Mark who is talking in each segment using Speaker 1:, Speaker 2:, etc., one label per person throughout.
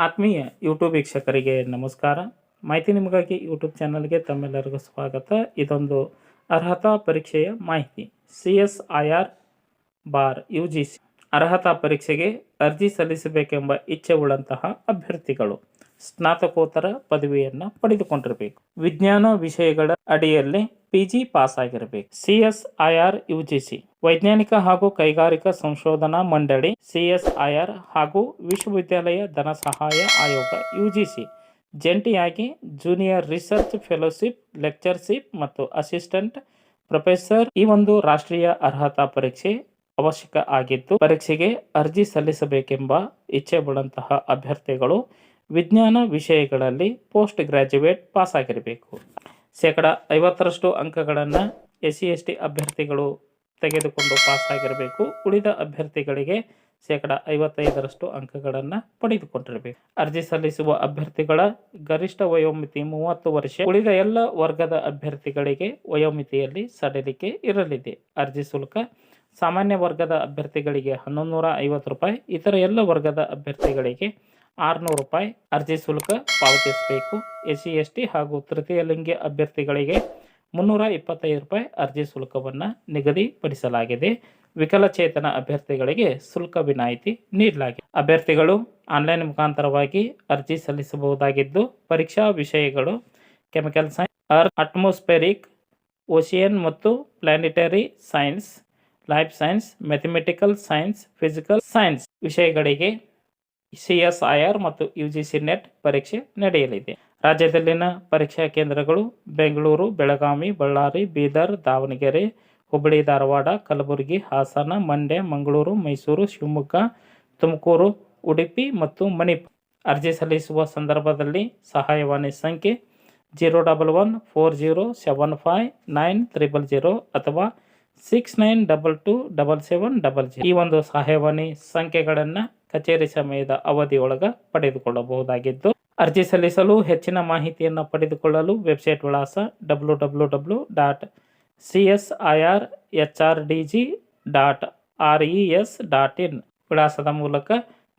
Speaker 1: ಆತ್ಮೀಯ ಯೂಟ್ಯೂಬ್ ವೀಕ್ಷಕರಿಗೆ ನಮಸ್ಕಾರ. ಮಾಹಿತಿ ನಿಮಗಾಗಿ ಯೂಟ್ಯೂಬ್ ಚಾನಲ್ಗೆ ತಮ್ಮೆಲ್ಲರಿಗೂ ಸ್ವಾಗತ. ಇದೊಂದು ಅರ್ಹತಾ ಪರೀಕ್ಷೆಯ ಮಾಹಿತಿ. CSIR ಬಾರ್ UGC ಅರ್ಹತಾ ಪರೀಕ್ಷೆಗೆ ಅರ್ಜಿ ಸಲ್ಲಿಸಬೇಕೆಂಬ ಇಚ್ಛೆ ಉಳ್ಳಂತಹ ಅಭ್ಯರ್ಥಿಗಳು ಸ್ನಾತಕೋತ್ತರ ಪದವಿಯನ್ನು ಪಡೆದುಕೊಂಡಿರಬೇಕು. ವಿಜ್ಞಾನ ವಿಷಯಗಳ ಅಡಿಯಲ್ಲಿ PG ಪಾಸ್ ಆಗಿರಬೇಕು. CSIR UGC ವೈಜ್ಞಾನಿಕ ಹಾಗೂ ಕೈಗಾರಿಕಾ ಸಂಶೋಧನಾ ಮಂಡಳಿ CSIR ಹಾಗೂ ವಿಶ್ವವಿದ್ಯಾಲಯ ಧನ ಸಹಾಯ ಆಯೋಗ UGC ಜಂಟಿಯಾಗಿ ಜೂನಿಯರ್ ರಿಸರ್ಚ್ ಫೆಲೋಶಿಪ್, ಲೆಕ್ಚರ್ಶಿಪ್ ಮತ್ತು ಅಸಿಸ್ಟೆಂಟ್ ಪ್ರೊಫೆಸರ್ ಈ ಒಂದು ರಾಷ್ಟ್ರೀಯ ಅರ್ಹತಾ ಪರೀಕ್ಷೆ ಅವಶ್ಯಕ ಆಗಿದ್ದು, ಪರೀಕ್ಷೆಗೆ ಅರ್ಜಿ ಸಲ್ಲಿಸಬೇಕೆಂಬ ಇಚ್ಛೆ ಉಳ್ಳಂತಹ ಅಭ್ಯರ್ಥಿಗಳು ವಿಜ್ಞಾನ ವಿಷಯಗಳಲ್ಲಿ ಪೋಸ್ಟ್ ಗ್ರಾಜ್ಯುಯೇಟ್ ಪಾಸ್ ಆಗಿರಬೇಕು. 50% ಅಂಕಗಳನ್ನು SC/ST ಅಭ್ಯರ್ಥಿಗಳು ತೆಗೆದುಕೊಂಡು ಪಾಸ್ ಆಗಿರಬೇಕು. ಉಳಿದ ಅಭ್ಯರ್ಥಿಗಳಿಗೆ 55% ಅಂಕಗಳನ್ನು ಪಡೆದುಕೊಂಡಿರಬೇಕು. ಅರ್ಜಿ ಸಲ್ಲಿಸುವ ಅಭ್ಯರ್ಥಿಗಳ ಗರಿಷ್ಠ ವಯೋಮಿತಿ 30 ವರ್ಷ. ಉಳಿದ ಎಲ್ಲ ವರ್ಗದ ಅಭ್ಯರ್ಥಿಗಳಿಗೆ ವಯೋಮಿತಿಯಲ್ಲಿ ಸಡಿಲಿಕೆ ಇರಲಿದೆ. ಅರ್ಜಿ ಶುಲ್ಕ ಸಾಮಾನ್ಯ ವರ್ಗದ ಅಭ್ಯರ್ಥಿಗಳಿಗೆ 1150 ರೂಪಾಯಿ, ಇತರ ಎಲ್ಲ ವರ್ಗದ ಅಭ್ಯರ್ಥಿಗಳಿಗೆ 600 ರೂಪಾಯಿ ಅರ್ಜಿ ಶುಲ್ಕ ಪಾವತಿಸಬೇಕು. SC/ST ಹಾಗೂ ತೃತೀಯ ಲಿಂಗಿ ಅಭ್ಯರ್ಥಿಗಳಿಗೆ 325 ರೂಪಾಯಿ ಅರ್ಜಿ ಶುಲ್ಕವನ್ನು ನಿಗದಿಪಡಿಸಲಾಗಿದೆ. ವಿಕಲಚೇತನ ಅಭ್ಯರ್ಥಿಗಳಿಗೆ ಶುಲ್ಕ ವಿನಾಯಿತಿ ನೀಡಲಾಗಿದೆ. ಅಭ್ಯರ್ಥಿಗಳು ಆನ್ಲೈನ್ ಮುಖಾಂತರವಾಗಿ ಅರ್ಜಿ ಸಲ್ಲಿಸಬಹುದಾಗಿದ್ದು, ಪರೀಕ್ಷಾ ವಿಷಯಗಳು chemical science, earth, atmospheric, ocean ಮತ್ತು planetary science, life science, mathematical science, physical science ವಿಷಯಗಳಿಗೆ CSIR ಮತ್ತು UGC ನೆಟ್ ಪರೀಕ್ಷೆ ನಡೆಯಲಿದೆ. ರಾಜ್ಯದಲ್ಲಿನ ಪರೀಕ್ಷಾ ಕೇಂದ್ರಗಳು ಬೆಂಗಳೂರು, ಬೆಳಗಾವಿ, ಬಳ್ಳಾರಿ, ಬೀದರ್, ದಾವಣಗೆರೆ, ಹುಬ್ಬಳ್ಳಿ, ಧಾರವಾಡ, ಕಲಬುರಗಿ, ಹಾಸನ, ಮಂಡ್ಯ, ಮಂಗಳೂರು, ಮೈಸೂರು, ಶಿವಮೊಗ್ಗ, ತುಮಕೂರು, ಉಡುಪಿ ಮತ್ತು ಮಣಿಪುರ. ಅರ್ಜಿ ಸಲ್ಲಿಸುವ ಸಂದರ್ಭದಲ್ಲಿ ಸಹಾಯವಾಣಿ ಸಂಖ್ಯೆ 01140759000 ಅಥವಾ 69227700 ಈ ಒಂದು ಸಹಾಯವಾಣಿ ಸಂಖ್ಯೆಗಳನ್ನು ಕಚೇರಿ ಸಮಯದ ಅವಧಿಯೊಳಗೆ ಪಡೆದುಕೊಳ್ಳಬಹುದಾಗಿದ್ದು, ಅರ್ಜಿ ಸಲ್ಲಿಸಲು ಹೆಚ್ಚಿನ ಮಾಹಿತಿಯನ್ನು ಪಡೆದುಕೊಳ್ಳಲು ವೆಬ್ಸೈಟ್ ವಿಳಾಸ www.csirhdg.res.in ವಿಳಾಸದ ಮೂಲಕ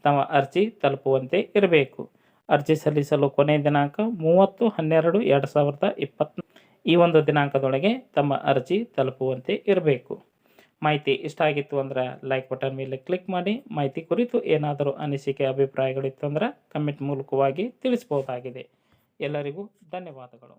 Speaker 1: ತಮ್ಮ ಅರ್ಜಿ ತಲುಪುವಂತೆ ಇರಬೇಕು. ಅರ್ಜಿ ಸಲ್ಲಿಸಲು ಕೊನೆಯ ದಿನಾಂಕ 30/12/2020 ಈ ಒಂದು ದಿನಾಂಕದೊಳಗೆ ತಮ್ಮ ಅರ್ಜಿ ತಲುಪುವಂತೆ ಇರಬೇಕು. ಮಾಹಿತಿ ಇಷ್ಟ ಆಗಿತ್ತು ಅಂದ್ರೆ ಲೈಕ್ ಬಟನ್ ಮೇಲೆ ಕ್ಲಿಕ್ ಮಾಡಿ. ಮಾಹಿತಿ ಕುರಿತು ಏನಾದರೂ ಅನಿಸಿಕೆ ಅಭಿಪ್ರಾಯಗಳಿತ್ತು ಅಂದ್ರೆ ಕಮೆಂಟ್ ಮೂಲಕವಾಗಿ ತಿಳಿಸಬಹುದಾಗಿದೆ. ಎಲ್ಲರಿಗೂ ಧನ್ಯವಾದಗಳು.